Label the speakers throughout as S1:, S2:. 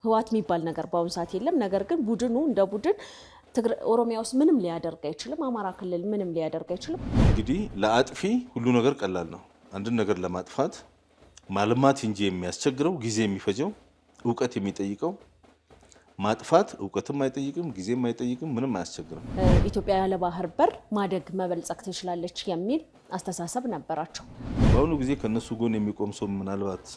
S1: ህዋት የሚባል ነገር በአሁኑ ሰዓት የለም። ነገር ግን ቡድኑ እንደ ቡድን ኦሮሚያ ውስጥ ምንም ሊያደርግ አይችልም። አማራ ክልል ምንም ሊያደርግ አይችልም።
S2: እንግዲህ ለአጥፊ ሁሉ ነገር ቀላል ነው። አንድን ነገር ለማጥፋት ማልማት እንጂ የሚያስቸግረው ጊዜ የሚፈጀው እውቀት የሚጠይቀው ማጥፋት እውቀትም አይጠይቅም፣ ጊዜም አይጠይቅም፣ ምንም አያስቸግርም።
S1: ኢትዮጵያ ያለ ባህር በር ማደግ መበልጸግ ትችላለች የሚል አስተሳሰብ ነበራቸው።
S2: በአሁኑ ጊዜ ከነሱ ጎን የሚቆም ሰው ምናልባት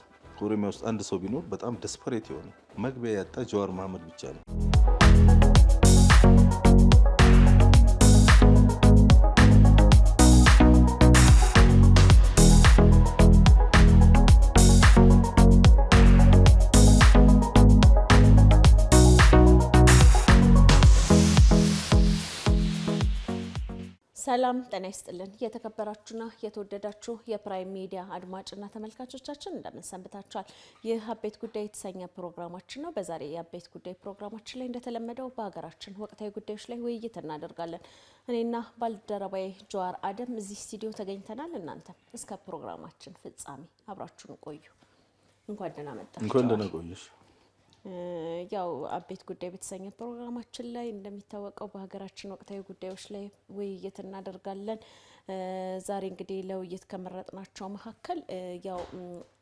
S2: ኦሮሚያ ውስጥ አንድ ሰው ቢኖር በጣም ደስፐሬት የሆነ መግቢያ ያጣ ጀዋር መሐመድ ብቻ ነው።
S1: ሰላም ጤና ይስጥልን። የተከበራችሁና የተወደዳችሁ የፕራይም ሚዲያ አድማጭና ተመልካቾቻችን እንደምን ሰንብታችኋል? ይህ አቤት ጉዳይ የተሰኘ ፕሮግራማችን ነው። በዛሬ የአቤት ጉዳይ ፕሮግራማችን ላይ እንደተለመደው በሀገራችን ወቅታዊ ጉዳዮች ላይ ውይይት እናደርጋለን። እኔና ባልደረባዬ ጀዋር አደም እዚህ ስቱዲዮ ተገኝተናል። እናንተ እስከ ፕሮግራማችን ፍጻሜ አብራችሁን ቆዩ። እንኳን ደህና መጣችሁ።
S2: እንኳን ደህና ቆየሽ።
S1: ያው አቤት ጉዳይ በተሰኘ ፕሮግራማችን ላይ እንደሚታወቀው በሀገራችን ወቅታዊ ጉዳዮች ላይ ውይይት እናደርጋለን። ዛሬ እንግዲህ ለውይይት ከመረጥናቸው መካከል ያው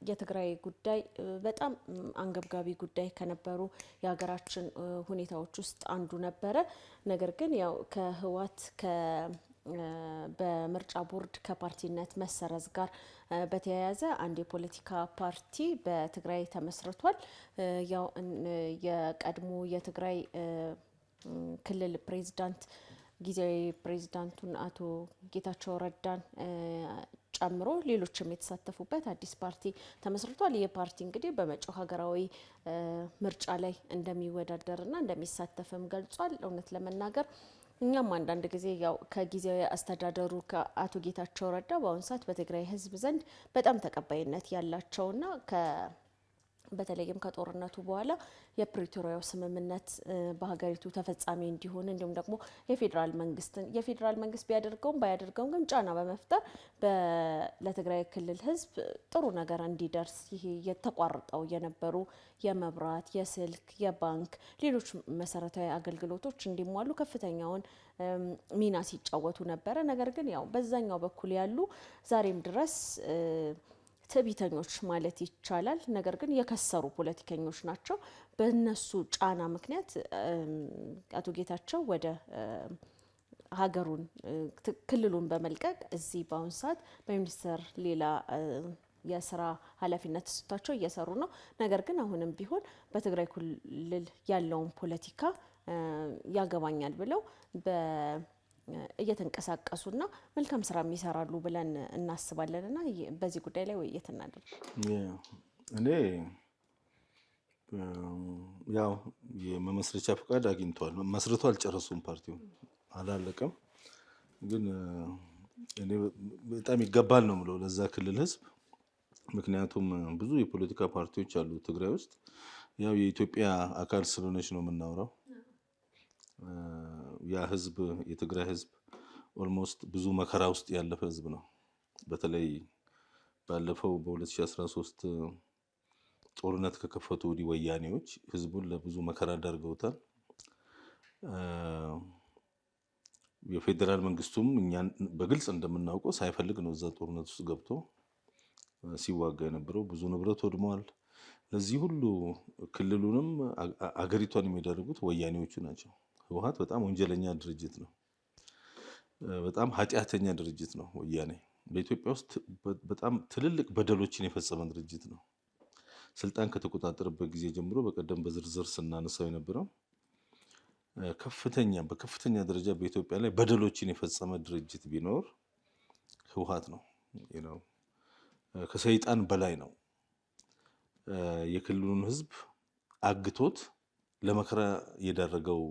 S1: የትግራይ ጉዳይ በጣም አንገብጋቢ ጉዳይ ከነበሩ የሀገራችን ሁኔታዎች ውስጥ አንዱ ነበረ። ነገር ግን ያው ከህዋት በምርጫ ቦርድ ከፓርቲነት መሰረዝ ጋር በተያያዘ አንድ የፖለቲካ ፓርቲ በትግራይ ተመስርቷል። ያው የቀድሞ የትግራይ ክልል ፕሬዝዳንት ጊዜያዊ ፕሬዝዳንቱን አቶ ጌታቸው ረዳን ጨምሮ ሌሎችም የተሳተፉበት አዲስ ፓርቲ ተመስርቷል። ይህ ፓርቲ እንግዲህ በመጪው ሀገራዊ ምርጫ ላይ እንደሚወዳደርና እንደሚሳተፍም ገልጿል። እውነት ለመናገር እኛም አንዳንድ ጊዜ ያው ከጊዜያዊ አስተዳደሩ ከአቶ ጌታቸው ረዳ በአሁኑ ሰዓት በትግራይ ሕዝብ ዘንድ በጣም ተቀባይነት ያላቸውና በተለይም ከጦርነቱ በኋላ የፕሪቶሪያው ስምምነት በሀገሪቱ ተፈጻሚ እንዲሆን እንዲሁም ደግሞ የፌዴራል መንግስት ቢያደርገውም ባያደርገውም ግን ጫና በመፍጠር ለትግራይ ክልል ህዝብ ጥሩ ነገር እንዲደርስ ይሄ የተቋርጠው የነበሩ የመብራት፣ የስልክ፣ የባንክ፣ ሌሎች መሰረታዊ አገልግሎቶች እንዲሟሉ ከፍተኛውን ሚና ሲጫወቱ ነበረ። ነገር ግን ያው በዛኛው በኩል ያሉ ዛሬም ድረስ ትዕቢተኞች ማለት ይቻላል። ነገር ግን የከሰሩ ፖለቲከኞች ናቸው። በእነሱ ጫና ምክንያት አቶ ጌታቸው ወደ ክልሉን በመልቀቅ እዚህ በአሁኑ ሰዓት በሚኒስተር ሌላ የስራ ኃላፊነት ተሰጥቷቸው እየሰሩ ነው። ነገር ግን አሁንም ቢሆን በትግራይ ክልል ያለውን ፖለቲካ ያገባኛል ብለው እየተንቀሳቀሱና መልካም ስራ የሚሰራሉ ብለን እናስባለንና በዚህ ጉዳይ ላይ ውይይት እናደርግ።
S2: እኔ ያው የመመስረቻ ፈቃድ አግኝተዋል። መስርቶ አልጨረሱም፣ ፓርቲው አላለቀም። ግን እኔ በጣም ይገባል ነው የምለው ለዛ ክልል ህዝብ። ምክንያቱም ብዙ የፖለቲካ ፓርቲዎች አሉ ትግራይ ውስጥ። ያው የኢትዮጵያ አካል ስለሆነች ነው የምናወራው። ያ ህዝብ የትግራይ ህዝብ ኦልሞስት ብዙ መከራ ውስጥ ያለፈ ህዝብ ነው። በተለይ ባለፈው በ2013 ጦርነት ከከፈቱ ወዲህ ወያኔዎች ህዝቡን ለብዙ መከራ ዳርገውታል። የፌዴራል መንግስቱም እኛን በግልጽ እንደምናውቀው ሳይፈልግ ነው እዛ ጦርነት ውስጥ ገብቶ ሲዋጋ የነበረው። ብዙ ንብረት ወድመዋል። ለዚህ ሁሉ ክልሉንም አገሪቷን የሚያደርጉት ወያኔዎቹ ናቸው። ህወሓት በጣም ወንጀለኛ ድርጅት ነው። በጣም ኃጢአተኛ ድርጅት ነው ወያኔ። በኢትዮጵያ ውስጥ በጣም ትልልቅ በደሎችን የፈጸመ ድርጅት ነው። ስልጣን ከተቆጣጠረበት ጊዜ ጀምሮ በቀደም በዝርዝር ስናነሳው የነበረው በከፍተኛ ደረጃ በኢትዮጵያ ላይ በደሎችን የፈጸመ ድርጅት ቢኖር ህወሓት ነው። ከሰይጣን በላይ ነው። የክልሉን ህዝብ አግቶት ለመከራ የዳረገው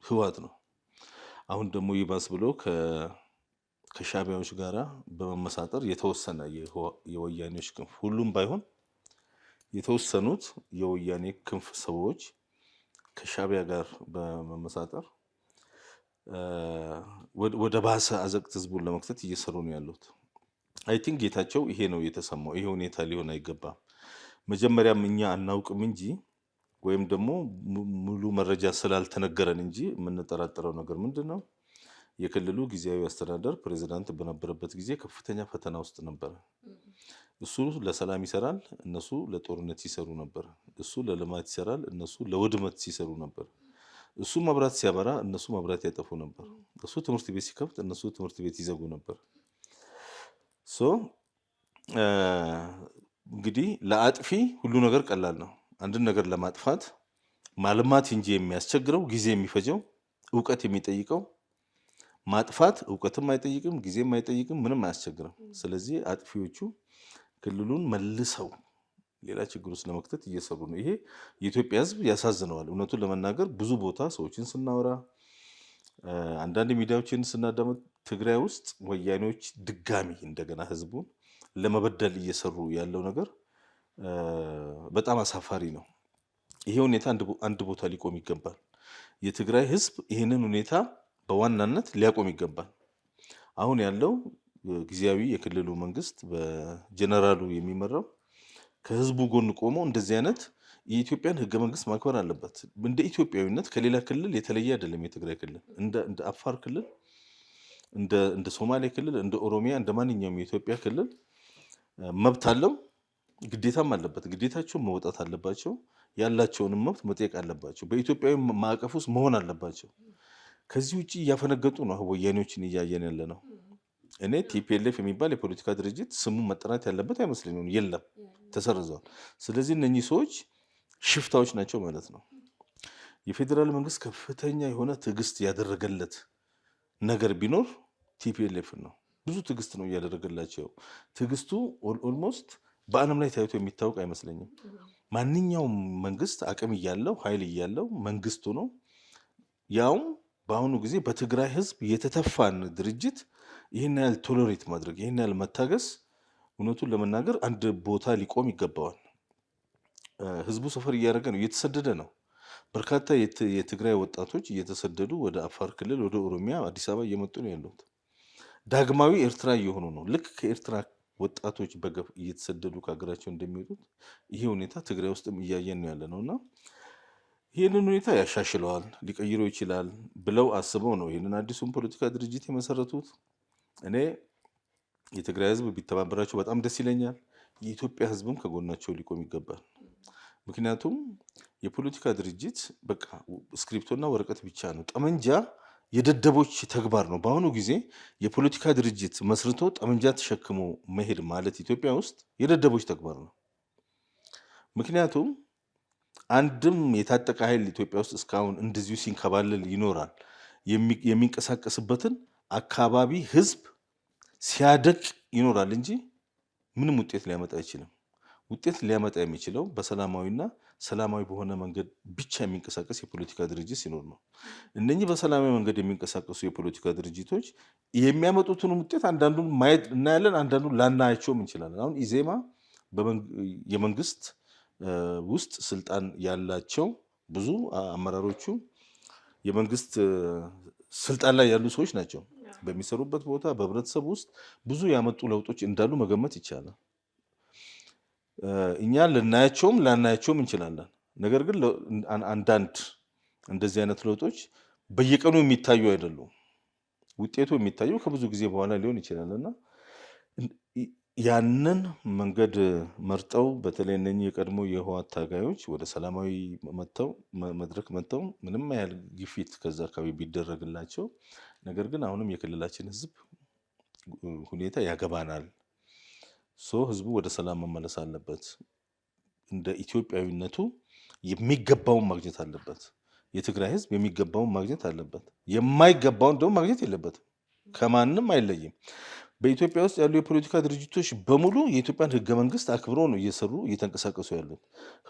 S2: ህወሓት ነው። አሁን ደግሞ ይባስ ብሎ ከሻዕቢያዎች ጋራ በመመሳጠር የተወሰነ የወያኔዎች ክንፍ፣ ሁሉም ባይሆን የተወሰኑት የወያኔ ክንፍ ሰዎች ከሻዕቢያ ጋር በመመሳጠር ወደ ባሰ አዘቅት ህዝቡን ለመክተት እየሰሩ ነው ያሉት። አይ ቲንክ ጌታቸው ይሄ ነው የተሰማው። ይሄ ሁኔታ ሊሆን አይገባም። መጀመሪያም እኛ አናውቅም እንጂ ወይም ደግሞ ሙሉ መረጃ ስላልተነገረን እንጂ የምንጠራጠረው ነገር ምንድን ነው? የክልሉ ጊዜያዊ አስተዳደር ፕሬዚዳንት በነበረበት ጊዜ ከፍተኛ ፈተና ውስጥ ነበረ። እሱ ለሰላም ይሰራል፣ እነሱ ለጦርነት ሲሰሩ ነበር። እሱ ለልማት ይሰራል፣ እነሱ ለውድመት ሲሰሩ ነበር። እሱ መብራት ሲያበራ፣ እነሱ መብራት ያጠፉ ነበር። እሱ ትምህርት ቤት ሲከፍት፣ እነሱ ትምህርት ቤት ይዘጉ ነበር። እንግዲህ ለአጥፊ ሁሉ ነገር ቀላል ነው። አንድን ነገር ለማጥፋት ማልማት እንጂ የሚያስቸግረው ጊዜ የሚፈጀው እውቀት የሚጠይቀው ማጥፋት እውቀትም አይጠይቅም፣ ጊዜም አይጠይቅም፣ ምንም አያስቸግርም። ስለዚህ አጥፊዎቹ ክልሉን መልሰው ሌላ ችግር ውስጥ ለመክተት እየሰሩ ነው። ይሄ የኢትዮጵያ ሕዝብ ያሳዝነዋል። እውነቱን ለመናገር ብዙ ቦታ ሰዎችን ስናወራ፣ አንዳንድ ሚዲያዎችን ስናዳመጥ ትግራይ ውስጥ ወያኔዎች ድጋሚ እንደገና ሕዝቡን ለመበደል እየሰሩ ያለው ነገር በጣም አሳፋሪ ነው። ይሄ ሁኔታ አንድ ቦታ ሊቆም ይገባል። የትግራይ ሕዝብ ይህንን ሁኔታ በዋናነት ሊያቆም ይገባል። አሁን ያለው ጊዜያዊ የክልሉ መንግስት በጀነራሉ የሚመራው ከህዝቡ ጎን ቆሞ እንደዚህ አይነት የኢትዮጵያን ህገ መንግስት ማክበር አለበት። እንደ ኢትዮጵያዊነት ከሌላ ክልል የተለየ አይደለም። የትግራይ ክልል እንደ አፋር ክልል፣ እንደ ሶማሌ ክልል፣ እንደ ኦሮሚያ፣ እንደ ማንኛውም የኢትዮጵያ ክልል መብት አለው፣ ግዴታም አለበት። ግዴታቸውን መውጣት አለባቸው። ያላቸውንም መብት መጠየቅ አለባቸው። በኢትዮጵያዊ ማዕቀፍ ውስጥ መሆን አለባቸው። ከዚህ ውጭ እያፈነገጡ ነው ወያኔዎችን እያየን ያለ ነው። እኔ ቲፒኤልኤፍ የሚባል የፖለቲካ ድርጅት ስሙ መጠራት ያለበት አይመስለኝም። የለም፣ ተሰርዘዋል። ስለዚህ እነኚህ ሰዎች ሽፍታዎች ናቸው ማለት ነው። የፌዴራል መንግስት ከፍተኛ የሆነ ትዕግስት ያደረገለት ነገር ቢኖር ቲፒኤልኤፍ ነው። ብዙ ትዕግስት ነው እያደረገላቸው። ትዕግስቱ ኦልሞስት በዓለም ላይ ታይቶ የሚታወቅ አይመስለኝም። ማንኛውም መንግስት አቅም እያለው ኃይል እያለው መንግስቱ ነው ያውም በአሁኑ ጊዜ በትግራይ ህዝብ የተተፋን ድርጅት ይህን ያህል ቶሎሬት ማድረግ ይህን ያህል መታገስ እውነቱን ለመናገር አንድ ቦታ ሊቆም ይገባዋል። ህዝቡ ሰፈር እያደረገ ነው፣ እየተሰደደ ነው። በርካታ የትግራይ ወጣቶች እየተሰደዱ ወደ አፋር ክልል፣ ወደ ኦሮሚያ፣ አዲስ አበባ እየመጡ ነው ያሉት። ዳግማዊ ኤርትራ እየሆኑ ነው። ልክ ከኤርትራ ወጣቶች በገፍ እየተሰደዱ ከሀገራቸው እንደሚወጡት ይሄ ሁኔታ ትግራይ ውስጥም እያየን ነው ያለ ነውና ይህንን ሁኔታ ያሻሽለዋል፣ ሊቀይረው ይችላል ብለው አስበው ነው ይህንን አዲሱን ፖለቲካ ድርጅት የመሰረቱት። እኔ የትግራይ ህዝብ ቢተባበራቸው በጣም ደስ ይለኛል። የኢትዮጵያ ህዝብም ከጎናቸው ሊቆም ይገባል። ምክንያቱም የፖለቲካ ድርጅት በቃ ስክሪፕቶና ወረቀት ብቻ ነው። ጠመንጃ የደደቦች ተግባር ነው። በአሁኑ ጊዜ የፖለቲካ ድርጅት መስርቶ ጠመንጃ ተሸክሞ መሄድ ማለት ኢትዮጵያ ውስጥ የደደቦች ተግባር ነው። ምክንያቱም አንድም የታጠቀ ኃይል ኢትዮጵያ ውስጥ እስካሁን እንደዚሁ ሲንከባለል ይኖራል። የሚንቀሳቀስበትን አካባቢ ህዝብ ሲያደቅ ይኖራል እንጂ ምንም ውጤት ሊያመጣ አይችልም። ውጤት ሊያመጣ የሚችለው በሰላማዊና ሰላማዊ በሆነ መንገድ ብቻ የሚንቀሳቀስ የፖለቲካ ድርጅት ሲኖር ነው። እነኚህ በሰላማዊ መንገድ የሚንቀሳቀሱ የፖለቲካ ድርጅቶች የሚያመጡትን ውጤት አንዳንዱን ማየት እናያለን፣ አንዳንዱን ላናያቸውም እንችላለን። አሁን ኢዜማ የመንግስት ውስጥ ስልጣን ያላቸው ብዙ አመራሮቹ የመንግስት ስልጣን ላይ ያሉ ሰዎች ናቸው። በሚሰሩበት ቦታ በህብረተሰብ ውስጥ ብዙ ያመጡ ለውጦች እንዳሉ መገመት ይቻላል። እኛ ልናያቸውም ላናያቸውም እንችላለን። ነገር ግን አንዳንድ እንደዚህ አይነት ለውጦች በየቀኑ የሚታዩ አይደሉም። ውጤቱ የሚታየው ከብዙ ጊዜ በኋላ ሊሆን ይችላል እና ያንን መንገድ መርጠው በተለይ እነኚህ የቀድሞ የህወሓት ታጋዮች ወደ ሰላማዊ መድረክ መጥተው ምንም ያህል ግፊት ከዛ አካባቢ ቢደረግላቸው፣ ነገር ግን አሁንም የክልላችን ህዝብ ሁኔታ ያገባናል። ህዝቡ ወደ ሰላም መመለስ አለበት። እንደ ኢትዮጵያዊነቱ የሚገባውን ማግኘት አለበት። የትግራይ ህዝብ የሚገባውን ማግኘት አለበት። የማይገባውን ደግሞ ማግኘት የለበትም። ከማንም አይለይም። በኢትዮጵያ ውስጥ ያሉ የፖለቲካ ድርጅቶች በሙሉ የኢትዮጵያን ህገ መንግስት አክብረው ነው እየሰሩ እየተንቀሳቀሱ ያሉት።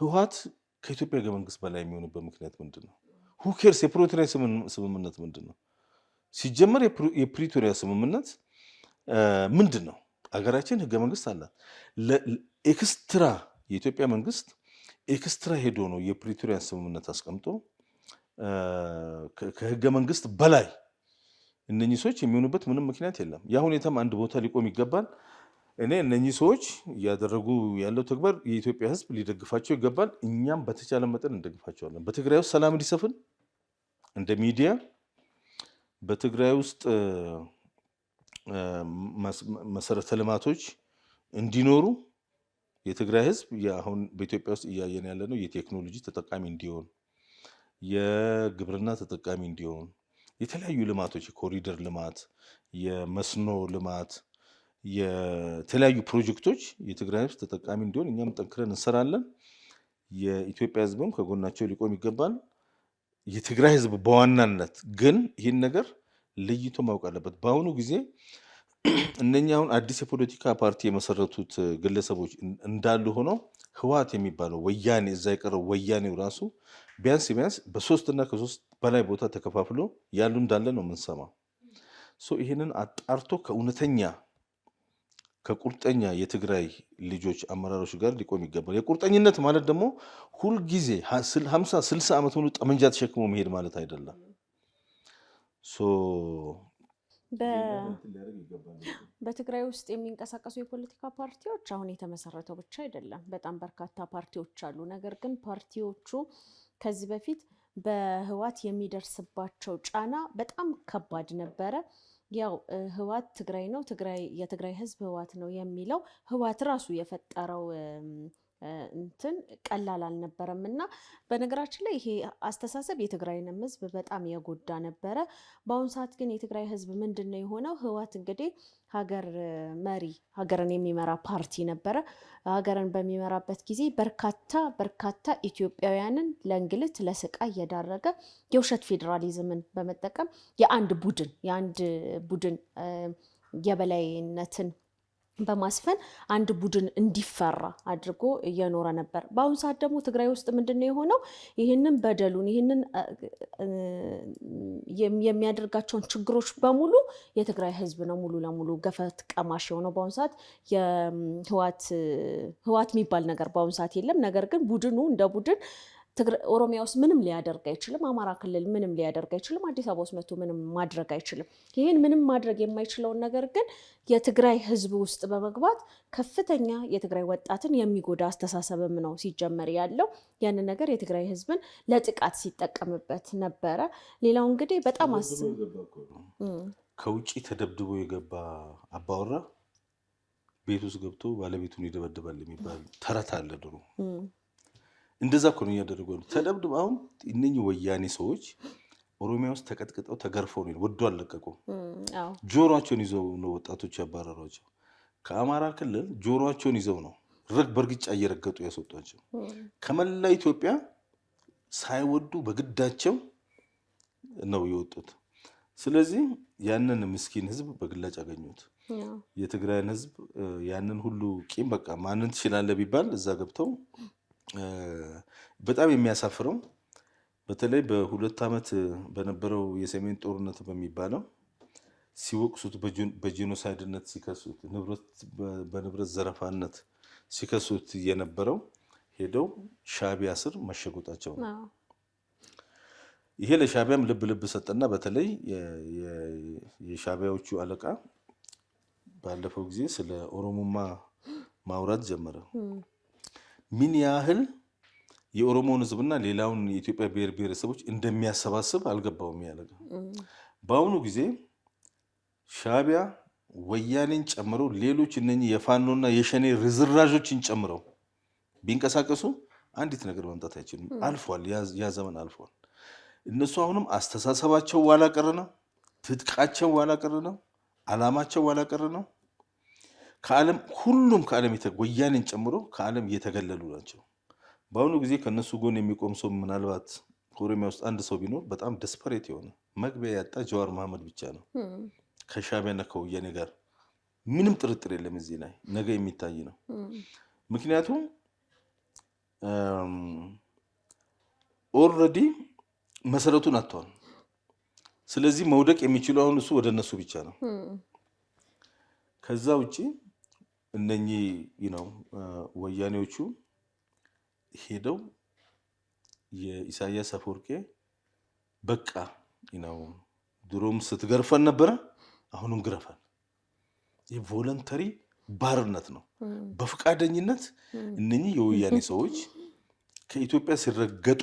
S2: ህወሓት ከኢትዮጵያ ህገ መንግስት በላይ የሚሆንበት ምክንያት ምንድን ነው? ሁኬርስ የፕሪቶሪያ ስምምነት ምንድን ነው? ሲጀመር የፕሪቶሪያ ስምምነት ምንድን ነው? አገራችን ህገ መንግስት አላት። ኤክስትራ የኢትዮጵያ መንግስት ኤክስትራ ሄዶ ነው የፕሪቶሪያ ስምምነት አስቀምጦ ከህገ መንግስት በላይ እነኚህ ሰዎች የሚሆኑበት ምንም ምክንያት የለም። ያ ሁኔታም አንድ ቦታ ሊቆም ይገባል። እኔ እነኚህ ሰዎች እያደረጉ ያለው ተግባር የኢትዮጵያ ሕዝብ ሊደግፋቸው ይገባል። እኛም በተቻለ መጠን እንደግፋቸዋለን። በትግራይ ውስጥ ሰላም እንዲሰፍን እንደ ሚዲያ በትግራይ ውስጥ መሰረተ ልማቶች እንዲኖሩ የትግራይ ሕዝብ አሁን በኢትዮጵያ ውስጥ እያየን ያለ ነው የቴክኖሎጂ ተጠቃሚ እንዲሆን፣ የግብርና ተጠቃሚ እንዲሆን፣ የተለያዩ ልማቶች የኮሪደር ልማት፣ የመስኖ ልማት፣ የተለያዩ ፕሮጀክቶች የትግራይ ሕዝብ ተጠቃሚ እንዲሆን እኛም ጠንክረን እንሰራለን። የኢትዮጵያ ሕዝብም ከጎናቸው ሊቆም ይገባል። የትግራይ ሕዝብ በዋናነት ግን ይህን ነገር ለይቶ ማወቅ አለበት። በአሁኑ ጊዜ እነኛ አሁን አዲስ የፖለቲካ ፓርቲ የመሰረቱት ግለሰቦች እንዳሉ ሆነው ህወሓት የሚባለው ወያኔ እዛ የቀረው ወያኔው ራሱ ቢያንስ በ3 እና ከ3 በላይ ቦታ ተከፋፍሎ ያሉ እንዳለ ነው የምንሰማው። ይህንን አጣርቶ ከእውነተኛ ከቁርጠኛ የትግራይ ልጆች አመራሮች ጋር ሊቆም ይገባል። የቁርጠኝነት ማለት ደግሞ ሁልጊዜ 50-60 ዓመት ሙሉ ጠመንጃ ተሸክሞ መሄድ ማለት አይደለም።
S1: በትግራይ ውስጥ የሚንቀሳቀሱ የፖለቲካ ፓርቲዎች አሁን የተመሰረተው ብቻ አይደለም፣ በጣም በርካታ ፓርቲዎች አሉ። ነገር ግን ፓርቲዎቹ ከዚህ በፊት በህወሓት የሚደርስባቸው ጫና በጣም ከባድ ነበረ። ያው ህወሓት ትግራይ ነው፣ የትግራይ ህዝብ ህወሓት ነው የሚለው ህወሓት ራሱ የፈጠረው እንትን ቀላል አልነበረም እና በነገራችን ላይ ይሄ አስተሳሰብ የትግራይንም ህዝብ በጣም የጎዳ ነበረ። በአሁኑ ሰዓት ግን የትግራይ ህዝብ ምንድን ነው የሆነው? ህወሓት እንግዲህ ሀገርን የሚመራ ፓርቲ ነበረ። ሀገርን በሚመራበት ጊዜ በርካታ ኢትዮጵያውያንን ለእንግልት ለስቃይ እየዳረገ የውሸት ፌዴራሊዝምን በመጠቀም የአንድ ቡድን የበላይነትን በማስፈን አንድ ቡድን እንዲፈራ አድርጎ እየኖረ ነበር። በአሁኑ ሰዓት ደግሞ ትግራይ ውስጥ ምንድን ነው የሆነው? ይህንን በደሉን ይህንን የሚያደርጋቸውን ችግሮች በሙሉ የትግራይ ህዝብ ነው ሙሉ ለሙሉ ገፈት ቀማሽ የሆነው። በአሁኑ ሰዓት ህወሓት የሚባል ነገር በአሁኑ ሰዓት የለም። ነገር ግን ቡድኑ እንደ ቡድን ኦሮሚያ ውስጥ ምንም ሊያደርግ አይችልም። አማራ ክልል ምንም ሊያደርግ አይችልም። አዲስ አበባ ውስጥ መጥቶ ምንም ማድረግ አይችልም። ይህን ምንም ማድረግ የማይችለውን ነገር ግን የትግራይ ህዝብ ውስጥ በመግባት ከፍተኛ የትግራይ ወጣትን የሚጎዳ አስተሳሰብም ነው ሲጀመር ያለው። ያንን ነገር የትግራይ ህዝብን ለጥቃት ሲጠቀምበት ነበረ። ሌላው እንግዲህ በጣም
S2: ከውጭ ተደብድቦ የገባ አባወራ ቤት ውስጥ ገብቶ ባለቤቱን ይደበድባል የሚባል ተረት አለ ድሮ። እንደዛ እኮ ነው እያደረጉ ነው። ተደብድበው አሁን እነኚህ ወያኔ ሰዎች ኦሮሚያ ውስጥ ተቀጥቅጠው ተገርፈው ነው ወዶ አለቀቁ። ጆሮአቸውን ይዘው ነው ወጣቶች ያባረሯቸው። ከአማራ ክልል ጆሮአቸውን ይዘው ነው በእርግጫ እየረገጡ ያስወጧቸው። ከመላ ኢትዮጵያ ሳይወዱ በግዳቸው ነው የወጡት። ስለዚህ ያንን ምስኪን ህዝብ በግላጭ አገኙት። የትግራይን ህዝብ ያንን ሁሉ ቂም በቃ ማንን ትችላለህ ቢባል እዛ ገብተው በጣም የሚያሳፍረው በተለይ በ2 ዓመት በነበረው የሰሜን ጦርነት በሚባለው ሲወቅሱት በጄኖሳይድነት ሲከሱት በንብረት ዘረፋነት ሲከሱት የነበረው ሄደው ሻዕቢያ ስር መሸጎጣቸው ነው። ይሄ ለሻዕቢያም ልብ ሰጠና በተለይ የሻዕቢያዎቹ አለቃ ባለፈው ጊዜ ስለ ኦሮሞማ ማውራት ጀመረ። ምን ያህል የኦሮሞን ህዝብና ሌላውን የኢትዮጵያ ብሔር ብሔረሰቦች እንደሚያሰባስብ አልገባውም ያለ። በአሁኑ ጊዜ ሻዕቢያ ወያኔን ጨምሮ ሌሎች እነኚህ የፋኖና የሸኔ ርዝራዦችን ጨምረው ቢንቀሳቀሱ አንዲት ነገር ማምጣት አይችልም። አልፏል፣ ያ ዘመን አልፏል። እነሱ አሁንም አስተሳሰባቸው ኋላ ቀር ነው፣ ትጥቃቸው ኋላ ቀር ነው፣ አላማቸው ኋላ ቀር ነው። ሁሉም ከዓለም ወያኔን ጨምሮ ከዓለም እየተገለሉ ናቸው። በአሁኑ ጊዜ ከነሱ ጎን የሚቆም ሰው ምናልባት ኦሮሚያ ውስጥ አንድ ሰው ቢኖር በጣም ደስፐሬት የሆነ መግቢያ ያጣ ጀዋር መሐመድ ብቻ ነው። ከሻዕቢያና ከወያኔ ጋር ምንም ጥርጥር የለም። እዚህ ላይ ነገ የሚታይ ነው። ምክንያቱም ኦልሬዲ መሰረቱን አጥቷል። ስለዚህ መውደቅ የሚችለው አሁን እሱ ወደ እነሱ ብቻ ነው። ከዛ ውጪ እነኚህ ወያኔዎቹ ሄደው የኢሳያስ አፈወርቄ በቃ ድሮም ስትገርፈን ነበረ፣ አሁንም ግረፈን። የቮለንተሪ ባርነት ነው። በፈቃደኝነት እነኚህ የወያኔ ሰዎች ከኢትዮጵያ ሲረገጡ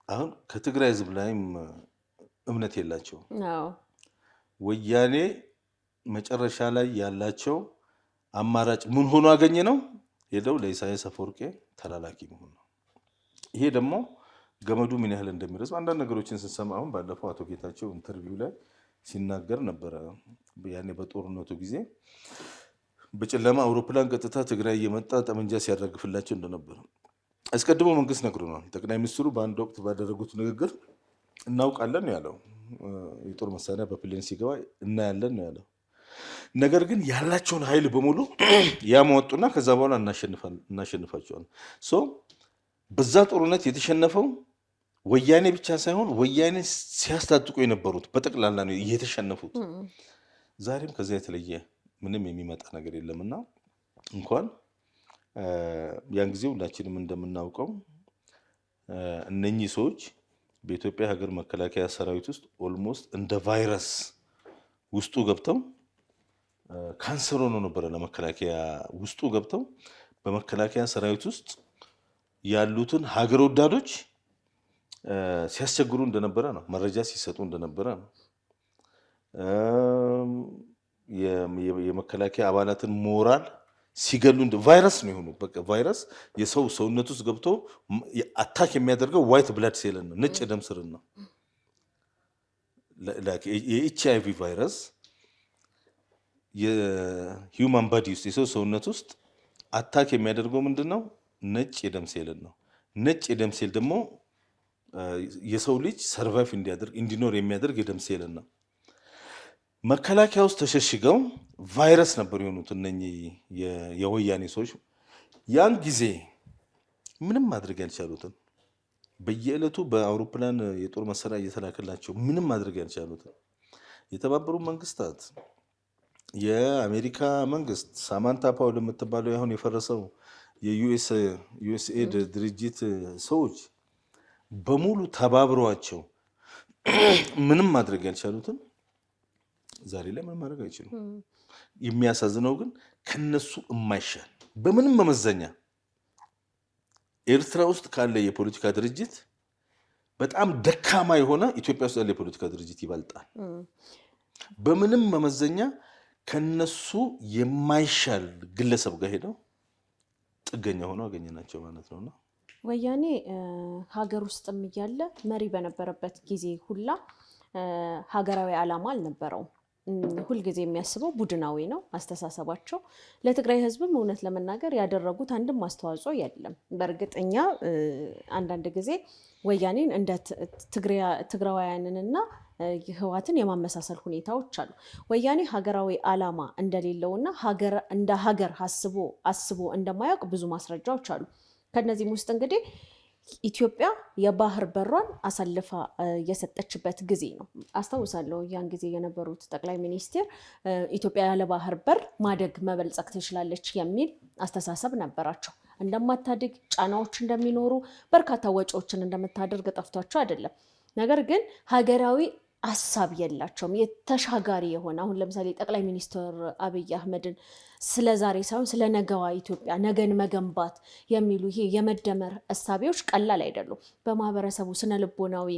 S2: አሁን ከትግራይ ህዝብ ላይም እምነት የላቸው። ወያኔ መጨረሻ ላይ ያላቸው አማራጭ ምን ሆኖ አገኘ ነው? ሄደው ለኢሳያስ አፈወርቂ ተላላኪ መሆን ነው። ይሄ ደግሞ ገመዱ ምን ያህል እንደሚረዝም አንዳንድ ነገሮችን ስንሰማ አሁን ባለፈው አቶ ጌታቸው ኢንተርቪው ላይ ሲናገር ነበረ። ያኔ በጦርነቱ ጊዜ በጨለማ አውሮፕላን ቀጥታ ትግራይ እየመጣ ጠመንጃ ሲያራግፍላቸው እንደነበረ አስቀድሞ መንግስት ነግሮናል። ጠቅላይ ሚኒስትሩ በአንድ ወቅት ባደረጉት ንግግር እናውቃለን ያለው የጦር መሳሪያ በፕሌን ሲገባ እናያለን ነው ያለው። ነገር ግን ያላቸውን ኃይል በሙሉ ያመወጡና ከዛ በኋላ እናሸንፋቸዋለን። በዛ ጦርነት የተሸነፈው ወያኔ ብቻ ሳይሆን ወያኔ ሲያስታጥቁ የነበሩት በጠቅላላ ነው የተሸነፉት። ዛሬም ከዛ የተለየ ምንም የሚመጣ ነገር የለምና እንኳን ያን ጊዜ ሁላችንም እንደምናውቀው እነኚህ ሰዎች በኢትዮጵያ ሀገር መከላከያ ሰራዊት ውስጥ ኦልሞስት እንደ ቫይረስ ውስጡ ገብተው ካንሰር ሆኖ ነበረ። ለመከላከያ ውስጡ ገብተው በመከላከያ ሰራዊት ውስጥ ያሉትን ሀገር ወዳዶች ሲያስቸግሩ እንደነበረ ነው። መረጃ ሲሰጡ እንደነበረ ነው። የመከላከያ አባላትን ሞራል ሲገሉ ቫይረስ ነው የሆኑት። በቃ ቫይረስ የሰው ሰውነት ውስጥ ገብቶ አታክ የሚያደርገው ዋይት ብላድ ሴልን ነው፣ ነጭ ደም ስርን ነው። የኤችአይቪ ቫይረስ የሂውማን ባዲ ውስጥ የሰው ሰውነት ውስጥ አታክ የሚያደርገው ምንድን ነው? ነጭ የደም ሴልን ነው። ነጭ የደም ሴል ደግሞ የሰው ልጅ ሰርቫይቭ እንዲኖር የሚያደርግ የደም ሴልን ነው። መከላከያ ውስጥ ተሸሽገው ቫይረስ ነበር የሆኑት እነኚህ የወያኔ ሰዎች። ያን ጊዜ ምንም ማድረግ ያልቻሉትን በየዕለቱ በአውሮፕላን የጦር መሳሪያ እየተላከላቸው ምንም ማድረግ ያልቻሉትን የተባበሩ መንግስታት፣ የአሜሪካ መንግስት፣ ሳማንታ ፓውል የምትባለው አሁን የፈረሰው የዩኤስኤድ ድርጅት ሰዎች በሙሉ ተባብረዋቸው ምንም ማድረግ ያልቻሉትን ዛሬ ላይ ምን ማድረግ አይችሉም። የሚያሳዝነው ግን ከነሱ የማይሻል በምንም መመዘኛ ኤርትራ ውስጥ ካለ የፖለቲካ ድርጅት በጣም ደካማ የሆነ ኢትዮጵያ ውስጥ ያለ የፖለቲካ ድርጅት ይበልጣል። በምንም መመዘኛ ከነሱ የማይሻል ግለሰብ ጋር ሄደው ጥገኛ ሆነው አገኘናቸው ማለት ነውና
S1: ወያኔ ሀገር ውስጥም እያለ መሪ በነበረበት ጊዜ ሁላ ሀገራዊ ዓላማ አልነበረውም። ሁልጊዜ የሚያስበው ቡድናዊ ነው አስተሳሰባቸው። ለትግራይ ሕዝብም እውነት ለመናገር ያደረጉት አንድም አስተዋጽኦ የለም። በእርግጥ እኛ አንዳንድ ጊዜ ወያኔን እንደ ትግራውያንንና ህዋትን የማመሳሰል ሁኔታዎች አሉ። ወያኔ ሀገራዊ ዓላማ እንደሌለውና እንደ ሀገር አስቦ እንደማያውቅ ብዙ ማስረጃዎች አሉ። ከነዚህም ውስጥ እንግዲህ ኢትዮጵያ የባህር በሯን አሳልፋ የሰጠችበት ጊዜ ነው። አስታውሳለሁ ያን ጊዜ የነበሩት ጠቅላይ ሚኒስትር ኢትዮጵያ ያለ ባህር በር ማደግ መበልጸግ ትችላለች የሚል አስተሳሰብ ነበራቸው። እንደማታድግ፣ ጫናዎች እንደሚኖሩ፣ በርካታ ወጪዎችን እንደምታደርግ ጠፍቷቸው አይደለም። ነገር ግን ሀገራዊ ሀሳብ የላቸውም። የተሻጋሪ የሆነ አሁን ለምሳሌ ጠቅላይ ሚኒስትር አብይ አህመድን ስለ ዛሬ ሳይሆን ስለ ነገዋ ኢትዮጵያ ነገን መገንባት የሚሉ ይሄ የመደመር እሳቤዎች ቀላል አይደሉም። በማህበረሰቡ ስነ ልቦናዊ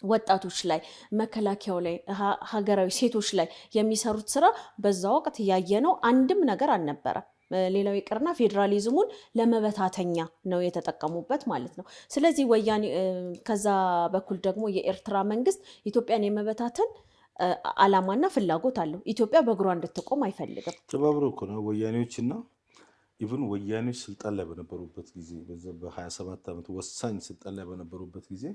S1: ወጣቶች ላይ፣ መከላከያው ላይ፣ ሀገራዊ ሴቶች ላይ የሚሰሩት ስራ በዛ ወቅት ያየነው አንድም ነገር አልነበረም። ሌላው ይቅርና ፌዴራሊዝሙን ለመበታተኛ ነው የተጠቀሙበት ማለት ነው። ስለዚህ ወያኔ ከዛ በኩል ደግሞ የኤርትራ መንግስት ኢትዮጵያን የመበታተን ዓላማና ፍላጎት አለው። ኢትዮጵያ በእግሯ እንድትቆም አይፈልግም።
S2: ተባብረው እኮ ነው ወያኔዎችና ኢቭን ወያኔዎች ስልጣን ላይ በነበሩበት ጊዜ በ27 ዓመት ወሳኝ ስልጣን ላይ በነበሩበት ጊዜ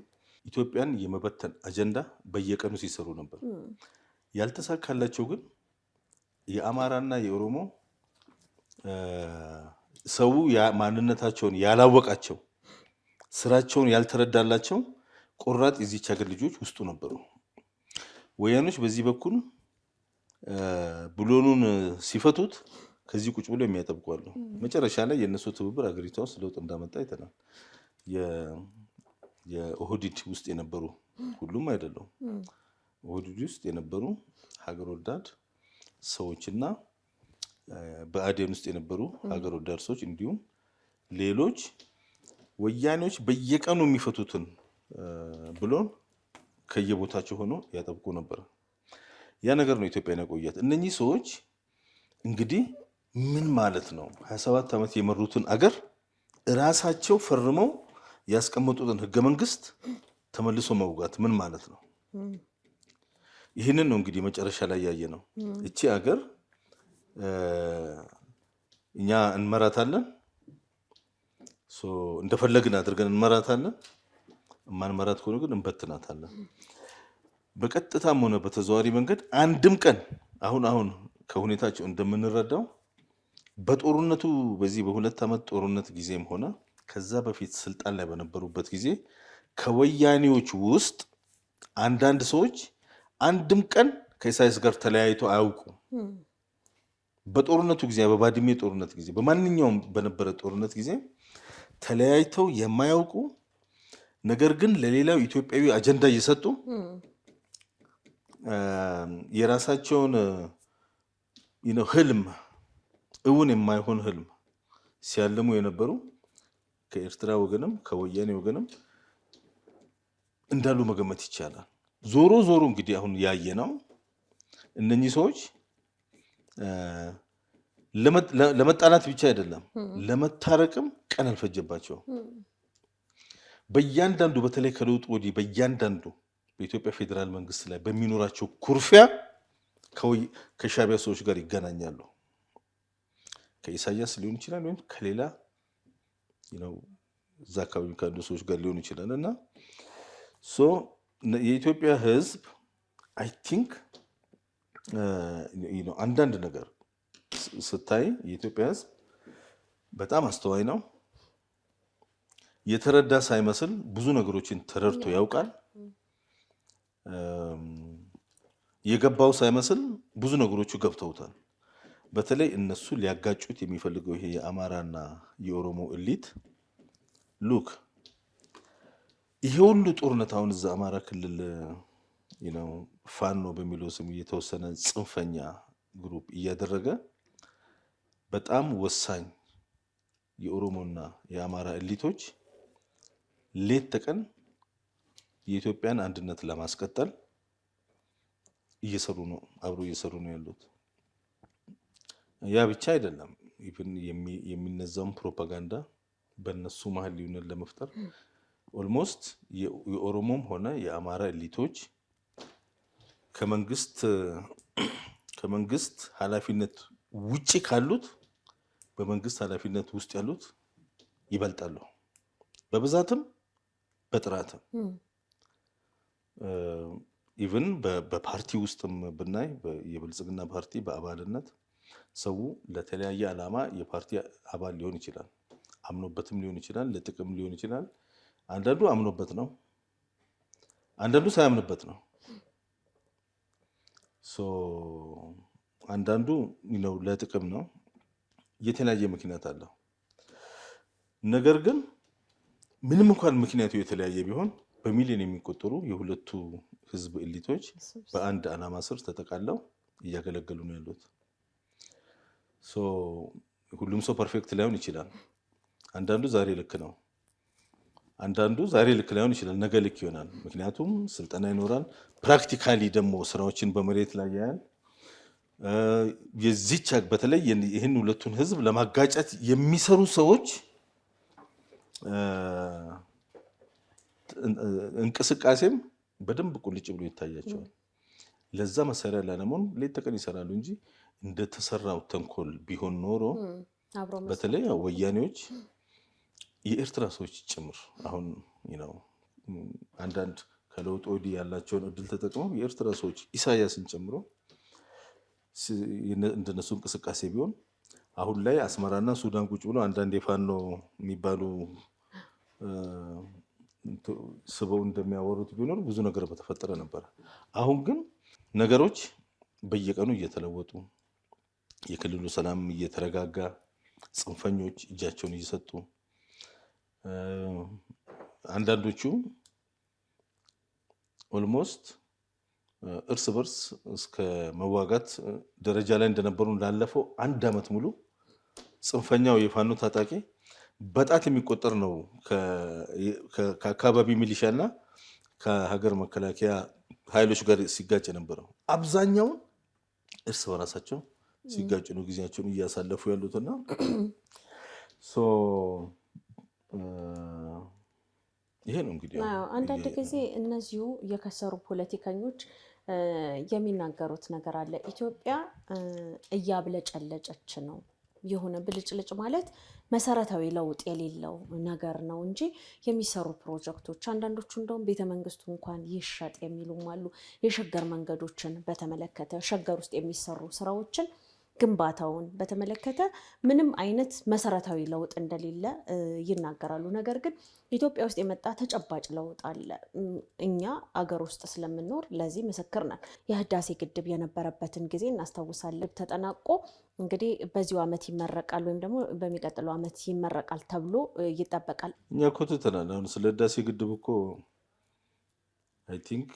S2: ኢትዮጵያን የመበተን አጀንዳ በየቀኑ ሲሰሩ ነበር። ያልተሳካላቸው ግን የአማራና የኦሮሞ ሰው ማንነታቸውን ያላወቃቸው ስራቸውን ያልተረዳላቸው ቆራጥ የዚች ሀገር ልጆች ውስጡ ነበሩ። ወያኖች በዚህ በኩል ብሎኑን ሲፈቱት ከዚህ ቁጭ ብሎ የሚያጠብቋሉ። መጨረሻ ላይ የእነሱ ትብብር ሀገሪቷ ውስጥ ለውጥ እንዳመጣ አይተናል። የኦህዲድ ውስጥ የነበሩ ሁሉም አይደለም፣ ኦህዲድ ውስጥ የነበሩ ሀገር ወዳድ ሰዎችና በአዴን ውስጥ የነበሩ ሀገር ወዳድ ሰዎች እንዲሁም ሌሎች ወያኔዎች በየቀኑ የሚፈቱትን ብሎን ከየቦታቸው ሆኖ ያጠብቁ ነበር። ያ ነገር ነው ኢትዮጵያን ያቆያት። እነኚህ ሰዎች እንግዲህ ምን ማለት ነው 27 ዓመት የመሩትን አገር እራሳቸው ፈርመው ያስቀመጡትን ህገ መንግስት ተመልሶ መውጋት ምን ማለት ነው? ይህንን ነው እንግዲህ መጨረሻ ላይ ያየ ነው። እቺ አገር እኛ እንመራታለን፣ እንደፈለግን አድርገን እንመራታለን። ማንመራት ከሆነ ግን እንበትናታለን። በቀጥታም ሆነ በተዘዋዋሪ መንገድ አንድም ቀን አሁን ከሁኔታቸው እንደምንረዳው በጦርነቱ በዚህ በ2 ዓመት ጦርነት ጊዜም ሆነ ከዛ በፊት ስልጣን ላይ በነበሩበት ጊዜ ከወያኔዎች ውስጥ አንዳንድ ሰዎች አንድም ቀን ከኢሳያስ ጋር ተለያይቶ አያውቁም። በጦርነቱ ጊዜ፣ በባድሜ ጦርነት ጊዜ፣ በማንኛውም በነበረ ጦርነት ጊዜ ተለያይተው የማያውቁ ነገር ግን ለሌላው ኢትዮጵያዊ አጀንዳ እየሰጡ የራሳቸውን ህልም እውን የማይሆን ህልም ሲያልሙ የነበሩ ከኤርትራ ወገንም ከወያኔ ወገንም እንዳሉ መገመት ይቻላል። ዞሮ ዞሮ እንግዲህ አሁን ያየ ነው እነኚህ ሰዎች ለመጣላት ብቻ አይደለም ለመታረቅም ቀን አልፈጀባቸውም። በእያንዳንዱ በተለይ ከለውጥ ወዲህ በእያንዳንዱ በኢትዮጵያ ፌዴራል መንግስት ላይ በሚኖራቸው ኩርፊያ ከሻዕቢያ ሰዎች ጋር ይገናኛሉ። ከኢሳያስ ሊሆን ይችላል ወይም ከሌላ እዛ አካባቢ ካሉ ሰዎች ጋር ሊሆን ይችላል። እና የኢትዮጵያ ህዝብ አይ ቲንክ አንዳንድ ነገር ስታይ የኢትዮጵያ ህዝብ በጣም አስተዋይ ነው። የተረዳ ሳይመስል ብዙ ነገሮችን ተረድቶ ያውቃል። የገባው ሳይመስል ብዙ ነገሮቹ ገብተውታል። በተለይ እነሱ ሊያጋጩት የሚፈልገው ይሄ የአማራና የኦሮሞ እሊት ሉክ ይሄ ሁሉ ጦርነት አሁን እዛ አማራ ክልል ፋኖ በሚለው ስም የተወሰነ ጽንፈኛ ግሩፕ እያደረገ በጣም ወሳኝ የኦሮሞና የአማራ እሊቶች ሌት ተቀን የኢትዮጵያን አንድነት ለማስቀጠል እየሰሩ ነው፣ አብሮ እየሰሩ ነው ያሉት። ያ ብቻ አይደለም፣ ኢቭን የሚነዛውን ፕሮፓጋንዳ በእነሱ መሀል ልዩነት ለመፍጠር ኦልሞስት የኦሮሞም ሆነ የአማራ እሊቶች ከመንግስት ኃላፊነት ውጪ ካሉት በመንግስት ኃላፊነት ውስጥ ያሉት ይበልጣሉ፣ በብዛትም በጥራትም። ኢቭን በፓርቲ ውስጥም ብናይ የብልጽግና ፓርቲ በአባልነት ሰው ለተለያየ ዓላማ የፓርቲ አባል ሊሆን ይችላል። አምኖበትም ሊሆን ይችላል፣ ለጥቅም ሊሆን ይችላል። አንዳንዱ አምኖበት ነው፣ አንዳንዱ ሳያምንበት ነው። አንዳንዱ ለጥቅም ነው። የተለያየ ምክንያት አለው። ነገር ግን ምንም እንኳን ምክንያቱ የተለያየ ቢሆን በሚሊዮን የሚቆጠሩ የሁለቱ ህዝብ እሊቶች በአንድ ዓላማ ስር ተጠቃለው እያገለገሉ ነው ያሉት። ሁሉም ሰው ፐርፌክት ላይሆን ይችላል። አንዳንዱ ዛሬ ልክ ነው፣ አንዳንዱ ዛሬ ልክ ላይሆን ይችላል፣ ነገ ልክ ይሆናል። ምክንያቱም ስልጠና ይኖራል። ፕራክቲካሊ ደግሞ ስራዎችን በመሬት ላይ ያያል። የዚች በተለይ ይህን ሁለቱን ህዝብ ለማጋጨት የሚሰሩ ሰዎች እንቅስቃሴም በደንብ ቁልጭ ብሎ ይታያቸዋል። ለዛ መሳሪያ ላለመሆን ሌት ተቀን ይሰራሉ እንጂ እንደተሰራው ተንኮል ቢሆን ኖሮ በተለይ ወያኔዎች የኤርትራ ሰዎች ጭምር አሁን አንዳንድ ከለውጥ ወዲህ ያላቸውን እድል ተጠቅመው የኤርትራ ሰዎች ኢሳያስን ጨምሮ እንደነሱ እንቅስቃሴ ቢሆን አሁን ላይ አስመራና ሱዳን ቁጭ ብሎ አንዳንድ የፋኖ የሚባሉ ስበው እንደሚያወሩት ቢኖር ብዙ ነገር በተፈጠረ ነበር። አሁን ግን ነገሮች በየቀኑ እየተለወጡ የክልሉ ሰላም እየተረጋጋ ጽንፈኞች እጃቸውን እየሰጡ አንዳንዶቹ ኦልሞስት እርስ በርስ እስከ መዋጋት ደረጃ ላይ እንደነበሩ ላለፈው 1 ዓመት ሙሉ ጽንፈኛው የፋኖ ታጣቂ በጣት የሚቆጠር ነው ከአካባቢ ሚሊሻና ከሀገር መከላከያ ኃይሎች ጋር ሲጋጭ የነበረው። አብዛኛውን እርስ በራሳቸው ሲጋጭ ነው ጊዜያቸውን እያሳለፉ ያሉትና ይሄ ነው እንግዲህ።
S1: አንዳንድ ጊዜ እነዚሁ የከሰሩ ፖለቲከኞች የሚናገሩት ነገር አለ። ኢትዮጵያ እያብለጨለጨች ነው። የሆነ ብልጭልጭ ማለት መሰረታዊ ለውጥ የሌለው ነገር ነው እንጂ የሚሰሩ ፕሮጀክቶች አንዳንዶቹ እንደውም ቤተ መንግስቱ እንኳን ይሸጥ የሚሉም አሉ። የሸገር መንገዶችን በተመለከተ ሸገር ውስጥ የሚሰሩ ስራዎችን ግንባታውን በተመለከተ ምንም አይነት መሰረታዊ ለውጥ እንደሌለ ይናገራሉ። ነገር ግን ኢትዮጵያ ውስጥ የመጣ ተጨባጭ ለውጥ አለ። እኛ አገር ውስጥ ስለምንኖር ለዚህ ምስክር ነን። የህዳሴ ግድብ የነበረበትን ጊዜ እናስታውሳለን። ተጠናቆ እንግዲህ በዚሁ ዓመት ይመረቃል ወይም ደግሞ በሚቀጥለው ዓመት ይመረቃል ተብሎ ይጠበቃል።
S2: እኛ እኮ ትተናል። አሁን ስለ ህዳሴ ግድብ እኮ አይ ቲንክ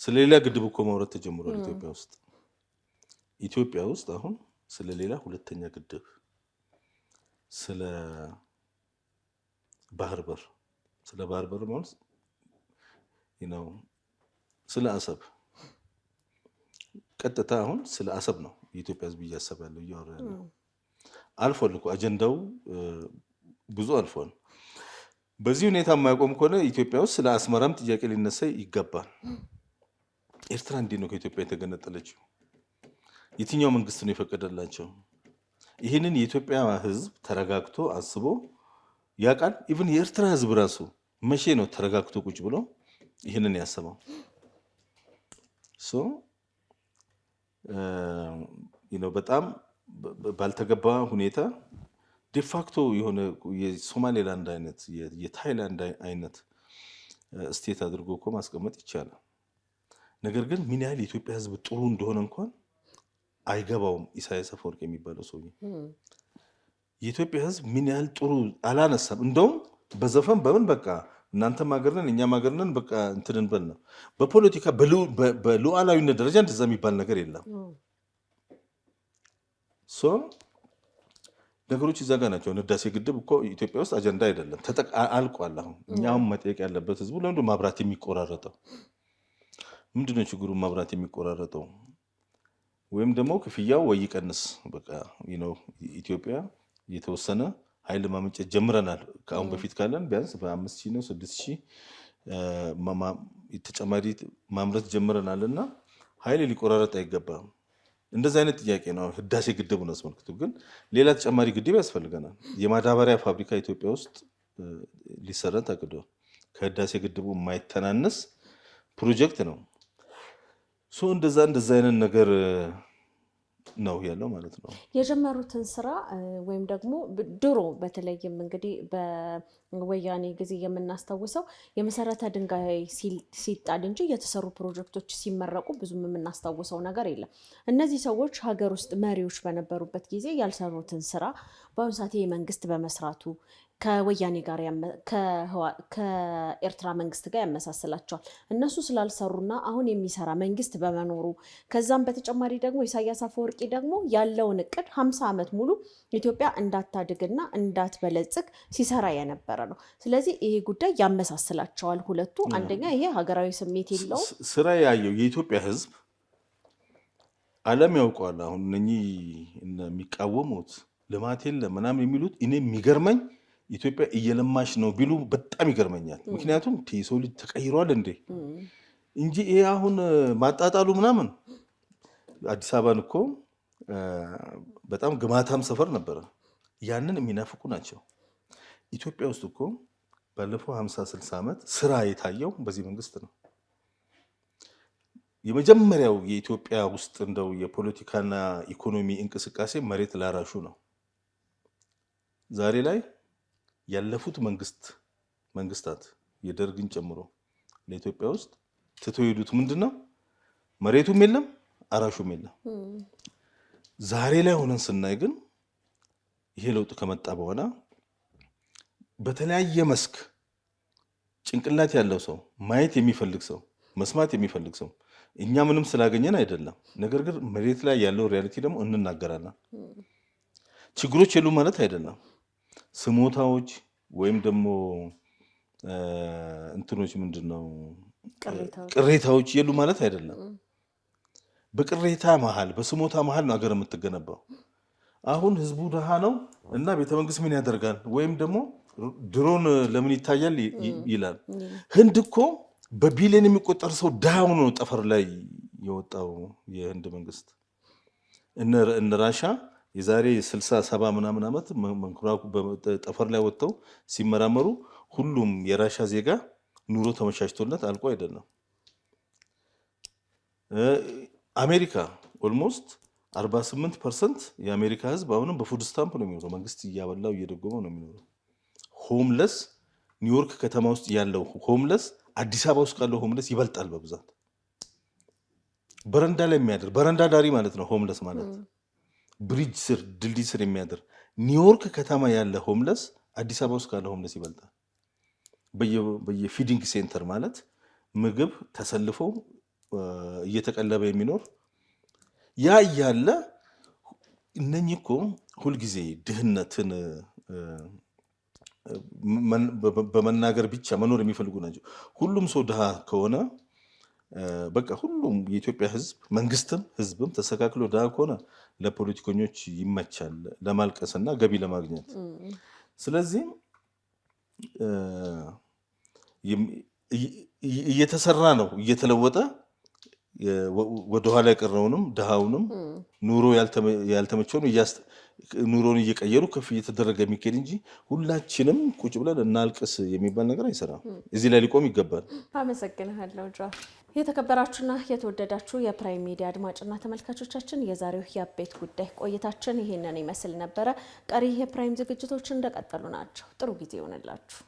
S2: ስለሌላ ግድብ እኮ ማውራት ተጀምሯል ኢትዮጵያ ውስጥ አሁን ስለሌላ ሁለተኛ ግድብ፣ ስለ ባህር በር ማለት ስለ አሰብ ቀጥታ አሁን ስለ አሰብ ነው የኢትዮጵያ ህዝብ እያሰበ ያለው እያወራ ያለው። አልፏል እኮ አጀንዳው ብዙ አልፏል። በዚህ ሁኔታ የማያቆም ከሆነ ኢትዮጵያ ውስጥ ስለ አስመራም ጥያቄ ሊነሳ ይገባል። ኤርትራ እንዴት ነው ከኢትዮጵያ የተገነጠለችው? የትኛው መንግስት ነው የፈቀደላቸው? ይህንን የኢትዮጵያ ህዝብ ተረጋግቶ አስቦ ያውቃል? ኢቭን የኤርትራ ህዝብ ራሱ መቼ ነው ተረጋግቶ ቁጭ ብሎ ይህንን ያሰበው? በጣም ባልተገባ ሁኔታ ዴፋክቶ የሆነ የሶማሌላንድ አይነት የታይላንድ አይነት ስቴት አድርጎ እኮ ማስቀመጥ ይቻላል። ነገር ግን ምን ያህል የኢትዮጵያ ህዝብ ጥሩ እንደሆነ እንኳን አይገባውም። ኢሳያስ አፈወርቂ የሚባለው ሰውዬ የኢትዮጵያ ህዝብ ምን ያህል ጥሩ አላነሳም። እንደውም በዘፈን በምን በቃ እናንተም ሀገር ነን እኛም ሀገር ነን በቃ እንትን እንበል ነው። በፖለቲካ በሉዓላዊነት ደረጃ እንደዛ የሚባል ነገር የለም። ነገሮች እዛ ጋር ናቸው። ህዳሴ ግድብ እኮ ኢትዮጵያ ውስጥ አጀንዳ አይደለም፣ አልቋል። አሁን እኛም መጠየቅ ያለበት ህዝቡ ለምንድን ማብራት የሚቆራረጠው? ምንድነው ችግሩ? ማብራት የሚቆራረጠው ወይም ደግሞ ክፍያው ወይ ይቀንስ። በቃ ኢትዮጵያ የተወሰነ ኃይል ማመንጨት ጀምረናል። ከአሁን በፊት ካለን ቢያንስ በ5,000 ነው 6,000 ተጨማሪ ማምረት ጀምረናል እና ኃይል ሊቆራረጥ አይገባም። እንደዚህ አይነት ጥያቄ ነው ህዳሴ ግድቡን አስመልክቶ። ግን ሌላ ተጨማሪ ግድብ ያስፈልገናል። የማዳበሪያ ፋብሪካ ኢትዮጵያ ውስጥ ሊሰራ ታቅዷል። ከህዳሴ ግድቡ የማይተናነስ ፕሮጀክት ነው። እንደዛ አይነት ነገር ነው ያለው ማለት ነው።
S1: የጀመሩትን ስራ ወይም ደግሞ ድሮ በተለይም እንግዲህ በወያኔ ጊዜ የምናስታውሰው የመሰረተ ድንጋይ ሲጣል እንጂ የተሰሩ ፕሮጀክቶች ሲመረቁ ብዙም የምናስታውሰው ነገር የለም። እነዚህ ሰዎች ሀገር ውስጥ መሪዎች በነበሩበት ጊዜ ያልሰሩትን ስራ በአሁኑ ሰዓት መንግስት በመስራቱ ከወያኔ ጋር ከኤርትራ መንግስት ጋር ያመሳስላቸዋል። እነሱ ስላልሰሩና አሁን የሚሰራ መንግስት በመኖሩ ከዛም በተጨማሪ ደግሞ ኢሳያስ አፈወርቂ ደግሞ ያለውን እቅድ 50 ዓመት ሙሉ ኢትዮጵያ እንዳታድግና እንዳትበለጽግ ሲሰራ የነበረ ነው። ስለዚህ ይሄ ጉዳይ ያመሳስላቸዋል ሁለቱ። አንደኛ ይሄ ሀገራዊ ስሜት የለውም።
S2: ስራ ያየው የኢትዮጵያ ህዝብ ዓለም ያውቀዋል። አሁን እነኚህ የሚቃወሙት ልማት የለም ምናምን የሚሉት እኔ የሚገርመኝ ኢትዮጵያ እየለማች ነው ቢሉ በጣም ይገርመኛል። ምክንያቱም የሰው ልጅ ተቀይሯል እንዴ እንጂ ይሄ አሁን ማጣጣሉ ምናምን አዲስ አበባን እኮ በጣም ግማታም ሰፈር ነበረ። ያንን የሚናፍቁ ናቸው። ኢትዮጵያ ውስጥ እኮ ባለፈው 50-60 ዓመት ስራ የታየው በዚህ መንግስት ነው። የመጀመሪያው የኢትዮጵያ ውስጥ እንደው የፖለቲካና ኢኮኖሚ እንቅስቃሴ መሬት ላራሹ ነው። ዛሬ ላይ ያለፉት መንግስታት የደርግን ጨምሮ ለኢትዮጵያ ውስጥ ትተው የሄዱት ምንድነው? መሬቱም የለም አራሹም የለም። ዛሬ ላይ ሆነን ስናይ ግን ይሄ ለውጥ ከመጣ በኋላ በተለያየ መስክ ጭንቅላት ያለው ሰው ማየት የሚፈልግ ሰው መስማት የሚፈልግ ሰው እኛ ምንም ስላገኘን አይደለም። ነገር ግን መሬት ላይ ያለው ሪያሊቲ ደግሞ እንናገራለን። ችግሮች የሉ ማለት አይደለም። ስሞታዎች ወይም ደግሞ እንትኖች ምንድነው ቅሬታዎች የሉ ማለት አይደለም። በቅሬታ መሃል በስሞታ መሃል ነው ሀገር የምትገነባው። አሁን ህዝቡ ድሃ ነው እና ቤተመንግስት ምን ያደርጋል ወይም ደግሞ ድሮን ለምን ይታያል ይላል። ህንድ እኮ በቢሊዮን የሚቆጠር ሰው ድሃ ሆኖ ነው ጠፈር ላይ የወጣው የህንድ መንግስት። እነ ራሻ የዛሬ 60-70 ምናምን ዓመት ጠፈር ላይ ወጥተው ሲመራመሩ ሁሉም የራሻ ዜጋ ኑሮ ተመቻችቶለት አልቆ አይደለም። አሜሪካ ኦልሞስት 48% የአሜሪካ ህዝብ አሁንም በፉድ ስታምፕ ነው የሚኖረው። መንግስት እያበላው እየደጎመው ነው የሚኖረው። ሆምለስ ኒውዮርክ ከተማ ውስጥ ያለው ሆምለስ አዲስ አበባ ውስጥ ካለው ሆምለስ ይበልጣል በብዛት። በረንዳ ላይ የሚያድር በረንዳ ዳሪ ማለት ነው ሆምለስ ማለት። ብሪጅ ስር ድልድይ ስር የሚያድር ኒውዮርክ ከተማ ያለ ሆምለስ አዲስ አበባ ውስጥ ካለ ሆምለስ ይበልጣል። በየፊዲንግ ሴንተር ማለት ምግብ ተሰልፈው እየተቀለበ የሚኖር ያ እያለ እነኚህ እኮ ሁልጊዜ ድህነትን በመናገር ብቻ መኖር የሚፈልጉ ናቸው። ሁሉም ሰው ድሃ ከሆነ በቃ ሁሉም የኢትዮጵያ ህዝብ መንግስትም ህዝብም ተስተካክሎ ድሃ ከሆነ ለፖለቲከኞች ይመቻል ለማልቀስና ገቢ ለማግኘት። ስለዚህ እየተሰራ ነው እየተለወጠ ወደኋላ የቀረውንም ድሃውንም ኑሮ ያልተመቸውን ኑሮን እየቀየሩ ከፍ እየተደረገ የሚካሄድ እንጂ ሁላችንም ቁጭ ብለን እናልቅስ የሚባል ነገር አይሰራም። እዚህ ላይ ሊቆም ይገባል።
S1: አመሰግናለሁ ጆ። የተከበራችሁና የተወደዳችሁ የፕራይም ሚዲያ አድማጭና ተመልካቾቻችን የዛሬው የአቤት ጉዳይ ቆይታችን ይሄንን ይመስል ነበረ። ቀሪ የፕራይም ዝግጅቶች እንደቀጠሉ ናቸው። ጥሩ ጊዜ ይሆንላችሁ።